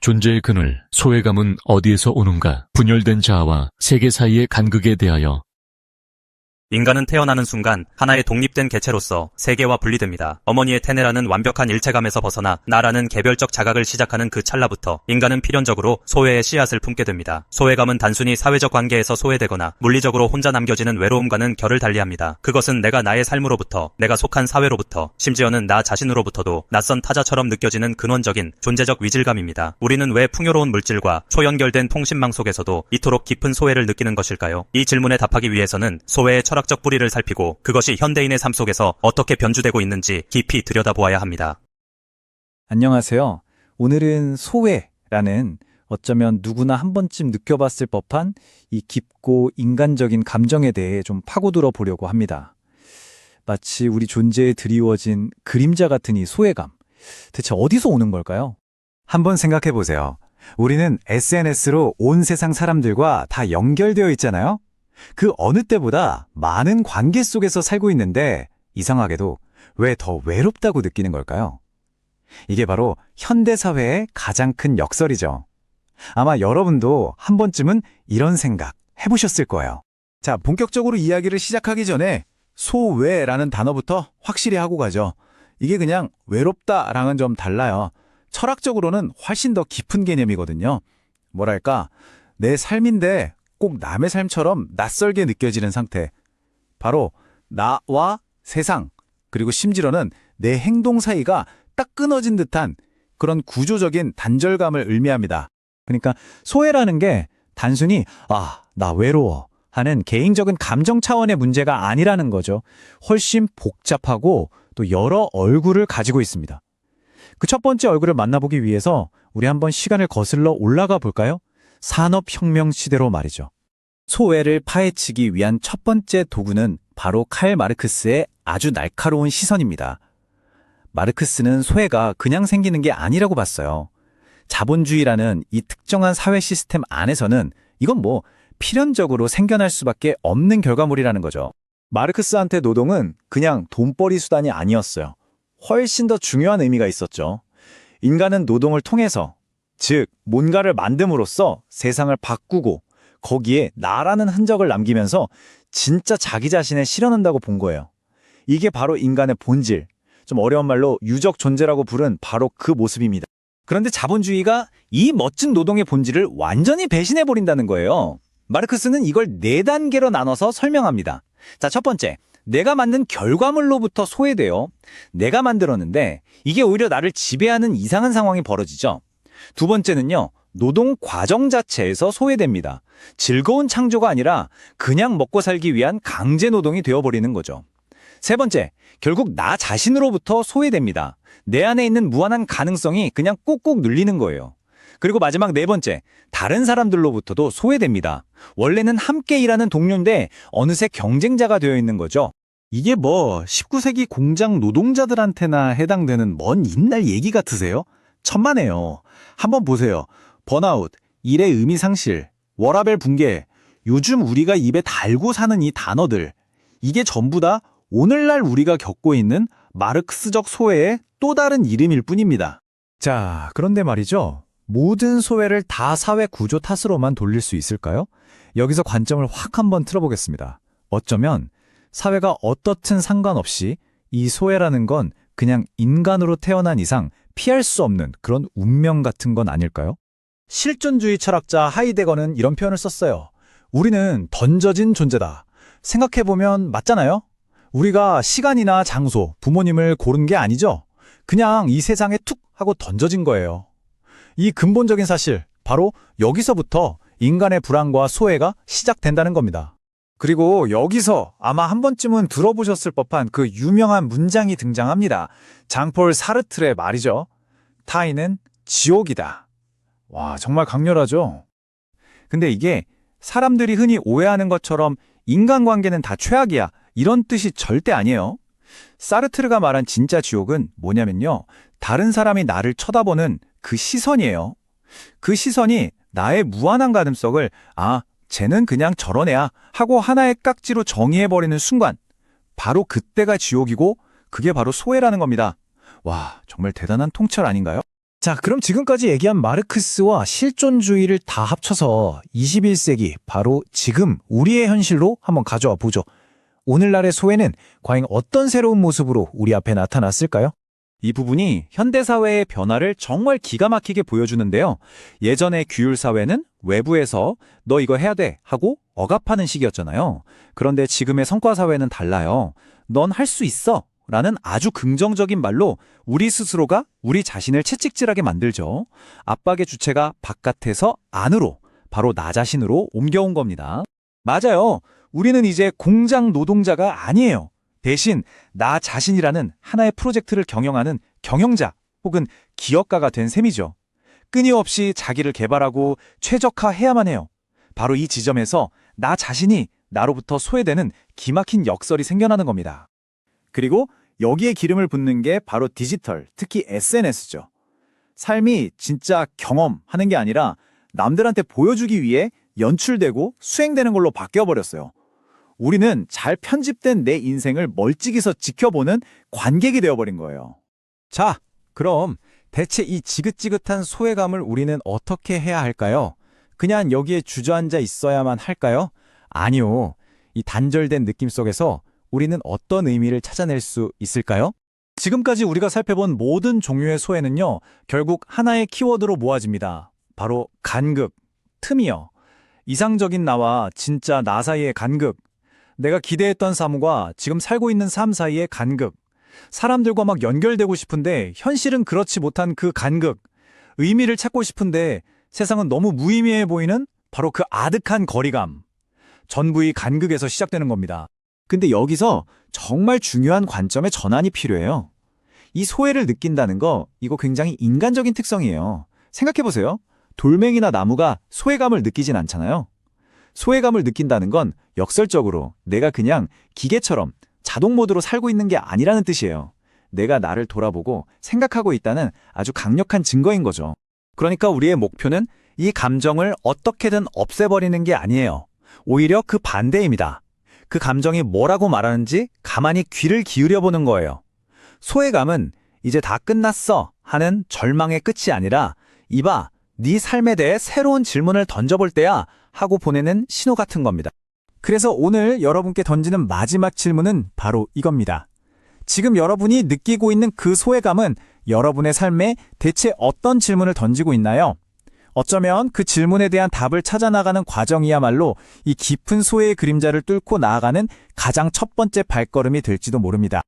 존재의 그늘, 소외감은 어디에서 오는가? 분열된 자아와 세계 사이의 간극에 대하여 인간은 태어나는 순간 하나의 독립된 개체로서 세계와 분리됩니다. 어머니의 태내라는 완벽한 일체감에서 벗어나 나라는 개별적 자각을 시작하는 그 찰나부터 인간은 필연적으로 소외의 씨앗을 품게 됩니다. 소외감은 단순히 사회적 관계에서 소외되거나 물리적으로 혼자 남겨지는 외로움과는 결을 달리합니다. 그것은 내가 나의 삶으로부터, 내가 속한 사회로부터, 심지어는 나 자신으로부터도 낯선 타자처럼 느껴지는 근원적인 존재적 위질감입니다. 우리는 왜 풍요로운 물질과 초연결된 통신망 속에서도 이토록 깊은 소외를 느끼는 것일까요? 이 질문에 답하기 위해서는 소외의 철학적 뿌리를 살피고 그것이 현대인의 삶 속에서 어떻게 변주되고 있는지 깊이 들여다보아야 합니다. 안녕하세요. 오늘은 소외라는 어쩌면 누구나 한 번쯤 느껴봤을 법한 이 깊고 인간적인 감정에 대해 좀 파고들어 보려고 합니다. 마치 우리 존재에 드리워진 그림자 같은 이 소외감. 대체 어디서 오는 걸까요? 한번 생각해 보세요. 우리는 SNS로 온 세상 사람들과 다 연결되어 있잖아요? 그 어느 때보다 많은 관계 속에서 살고 있는데 이상하게도 왜 더 외롭다고 느끼는 걸까요? 이게 바로 현대사회의 가장 큰 역설이죠. 아마 여러분도 한 번쯤은 이런 생각 해보셨을 거예요. 자, 본격적으로 이야기를 시작하기 전에 소외라는 단어부터 확실히 하고 가죠. 이게 그냥 외롭다랑은 좀 달라요. 철학적으로는 훨씬 더 깊은 개념이거든요. 뭐랄까, 내 삶인데 꼭 남의 삶처럼 낯설게 느껴지는 상태. 바로 나와 세상, 그리고 심지어는 내 행동 사이가 딱 끊어진 듯한 그런 구조적인 단절감을 의미합니다. 그러니까 소외라는 게 단순히 나 외로워 하는 개인적인 감정 차원의 문제가 아니라는 거죠. 훨씬 복잡하고 또 여러 얼굴을 가지고 있습니다. 그 첫 번째 얼굴을 만나보기 위해서 우리 한번 시간을 거슬러 올라가 볼까요? 산업혁명 시대로 말이죠. 소외를 파헤치기 위한 첫 번째 도구는 바로 칼 마르크스의 아주 날카로운 시선입니다. 마르크스는 소외가 그냥 생기는 게 아니라고 봤어요. 자본주의라는 이 특정한 사회 시스템 안에서는 이건 필연적으로 생겨날 수밖에 없는 결과물이라는 거죠. 마르크스한테 노동은 그냥 돈벌이 수단이 아니었어요. 훨씬 더 중요한 의미가 있었죠. 인간은 노동을 통해서, 즉 뭔가를 만듦으로써 세상을 바꾸고 거기에 나라는 흔적을 남기면서 진짜 자기 자신을 실현한다고 본 거예요. 이게 바로 인간의 본질, 좀 어려운 말로 유적 존재라고 부른 바로 그 모습입니다. 그런데 자본주의가 이 멋진 노동의 본질을 완전히 배신해버린다는 거예요. 마르크스는 이걸 4단계로 나눠서 설명합니다. 자, 첫 번째, 내가 만든 결과물로부터 소외돼요. 내가 만들었는데 이게 오히려 나를 지배하는 이상한 상황이 벌어지죠. 두 번째는요, 노동 과정 자체에서 소외됩니다. 즐거운 창조가 아니라 그냥 먹고 살기 위한 강제 노동이 되어버리는 거죠. 세 번째, 결국 나 자신으로부터 소외됩니다. 내 안에 있는 무한한 가능성이 그냥 꾹꾹 눌리는 거예요. 그리고 마지막 네 번째, 다른 사람들로부터도 소외됩니다. 원래는 함께 일하는 동료인데 어느새 경쟁자가 되어 있는 거죠. 이게 19세기 공장 노동자들한테나 해당되는 먼 옛날 얘기 같으세요? 천만에요. 한번 보세요. 번아웃, 일의 의미 상실, 워라밸 붕괴, 요즘 우리가 입에 달고 사는 이 단어들, 이게 전부 다 오늘날 우리가 겪고 있는 마르크스적 소외의 또 다른 이름일 뿐입니다. 자, 그런데 말이죠. 모든 소외를 다 사회 구조 탓으로만 돌릴 수 있을까요? 여기서 관점을 확 한번 틀어보겠습니다. 어쩌면 사회가 어떻든 상관없이 이 소외라는 건 그냥 인간으로 태어난 이상 피할 수 없는 그런 운명 같은 건 아닐까요? 실존주의 철학자 하이데거는 이런 표현을 썼어요. 우리는 던져진 존재다. 생각해보면 맞잖아요? 우리가 시간이나 장소, 부모님을 고른 게 아니죠. 그냥 이 세상에 툭 하고 던져진 거예요. 이 근본적인 사실, 바로 여기서부터 인간의 불안과 소외가 시작된다는 겁니다. 그리고 여기서 아마 한 번쯤은 들어보셨을 법한 그 유명한 문장이 등장합니다. 장폴 사르트르의 말이죠. 타인은 지옥이다. 와, 정말 강렬하죠? 근데 이게 사람들이 흔히 오해하는 것처럼 인간관계는 다 최악이야, 이런 뜻이 절대 아니에요. 사르트르가 말한 진짜 지옥은 뭐냐면요, 다른 사람이 나를 쳐다보는 그 시선이에요. 그 시선이 나의 무한한 가능성을 쟤는 그냥 저런 애야 하고 하나의 깍지로 정의해버리는 순간, 바로 그때가 지옥이고 그게 바로 소외라는 겁니다. 와, 정말 대단한 통찰 아닌가요? 자, 그럼 지금까지 얘기한 마르크스와 실존주의를 다 합쳐서 21세기, 바로 지금 우리의 현실로 한번 가져와 보죠. 오늘날의 소외는 과연 어떤 새로운 모습으로 우리 앞에 나타났을까요? 이 부분이 현대사회의 변화를 정말 기가 막히게 보여주는데요. 예전의 규율사회는 외부에서 너 이거 해야 돼 하고 억압하는 식이었잖아요. 그런데 지금의 성과사회는 달라요. 넌 할 수 있어 라는 아주 긍정적인 말로 우리 스스로가 우리 자신을 채찍질하게 만들죠. 압박의 주체가 바깥에서 안으로, 바로 나 자신으로 옮겨온 겁니다. 맞아요. 우리는 이제 공장 노동자가 아니에요. 대신 나 자신이라는 하나의 프로젝트를 경영하는 경영자 혹은 기업가가 된 셈이죠. 끊임없이 자기를 개발하고 최적화해야만 해요. 바로 이 지점에서 나 자신이 나로부터 소외되는 기막힌 역설이 생겨나는 겁니다. 그리고 여기에 기름을 붓는 게 바로 디지털, 특히 SNS죠. 삶이 진짜 경험하는 게 아니라 남들한테 보여주기 위해 연출되고 수행되는 걸로 바뀌어버렸어요. 우리는 잘 편집된 내 인생을 멀찍이서 지켜보는 관객이 되어버린 거예요. 자, 그럼 대체 이 지긋지긋한 소외감을 우리는 어떻게 해야 할까요? 그냥 여기에 주저앉아 있어야만 할까요? 아니요. 이 단절된 느낌 속에서 우리는 어떤 의미를 찾아낼 수 있을까요? 지금까지 우리가 살펴본 모든 종류의 소외는요, 결국 하나의 키워드로 모아집니다. 바로 간극, 틈이요. 이상적인 나와 진짜 나 사이의 간극, 내가 기대했던 삶과 지금 살고 있는 삶 사이의 간극, 사람들과 막 연결되고 싶은데 현실은 그렇지 못한 그 간극, 의미를 찾고 싶은데 세상은 너무 무의미해 보이는 바로 그 아득한 거리감. 전부 이 간극에서 시작되는 겁니다. 근데 여기서 정말 중요한 관점의 전환이 필요해요. 이 소외를 느낀다는 거, 이거 굉장히 인간적인 특성이에요. 생각해보세요. 돌멩이나 나무가 소외감을 느끼진 않잖아요. 소외감을 느낀다는 건 역설적으로 내가 그냥 기계처럼 자동 모드로 살고 있는 게 아니라는 뜻이에요. 내가 나를 돌아보고 생각하고 있다는 아주 강력한 증거인 거죠. 그러니까 우리의 목표는 이 감정을 어떻게든 없애버리는 게 아니에요. 오히려 그 반대입니다. 그 감정이 뭐라고 말하는지 가만히 귀를 기울여보는 거예요. 소외감은 이제 다 끝났어 하는 절망의 끝이 아니라 이봐, 네 삶에 대해 새로운 질문을 던져볼 때야 하고 보내는 신호 같은 겁니다. 그래서 오늘 여러분께 던지는 마지막 질문은 바로 이겁니다. 지금 여러분이 느끼고 있는 그 소외감은 여러분의 삶에 대체 어떤 질문을 던지고 있나요? 어쩌면 그 질문에 대한 답을 찾아나가는 과정이야말로 이 깊은 소외의 그림자를 뚫고 나아가는 가장 첫 번째 발걸음이 될지도 모릅니다.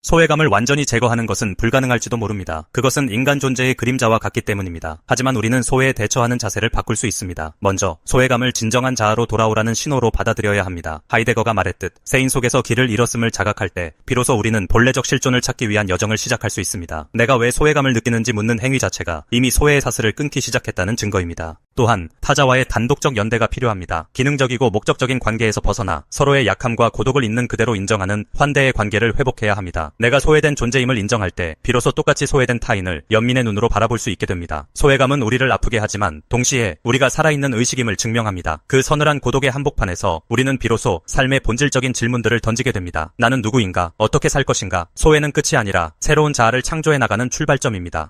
소외감을 완전히 제거하는 것은 불가능할지도 모릅니다. 그것은 인간 존재의 그림자와 같기 때문입니다. 하지만 우리는 소외에 대처하는 자세를 바꿀 수 있습니다. 먼저 소외감을 진정한 자아로 돌아오라는 신호로 받아들여야 합니다. 하이데거가 말했듯 세인 속에서 길을 잃었음을 자각할 때 비로소 우리는 본래적 실존을 찾기 위한 여정을 시작할 수 있습니다. 내가 왜 소외감을 느끼는지 묻는 행위 자체가 이미 소외의 사슬을 끊기 시작했다는 증거입니다. 또한 타자와의 단독적 연대가 필요합니다. 기능적이고 목적적인 관계에서 벗어나 서로의 약함과 고독을 있는 그대로 인정하는 환대의 관계를 회복해야 합니다. 내가 소외된 존재임을 인정할 때 비로소 똑같이 소외된 타인을 연민의 눈으로 바라볼 수 있게 됩니다. 소외감은 우리를 아프게 하지만 동시에 우리가 살아있는 의식임을 증명합니다. 그 서늘한 고독의 한복판에서 우리는 비로소 삶의 본질적인 질문들을 던지게 됩니다. 나는 누구인가? 어떻게 살 것인가? 소외는 끝이 아니라 새로운 자아를 창조해 나가는 출발점입니다.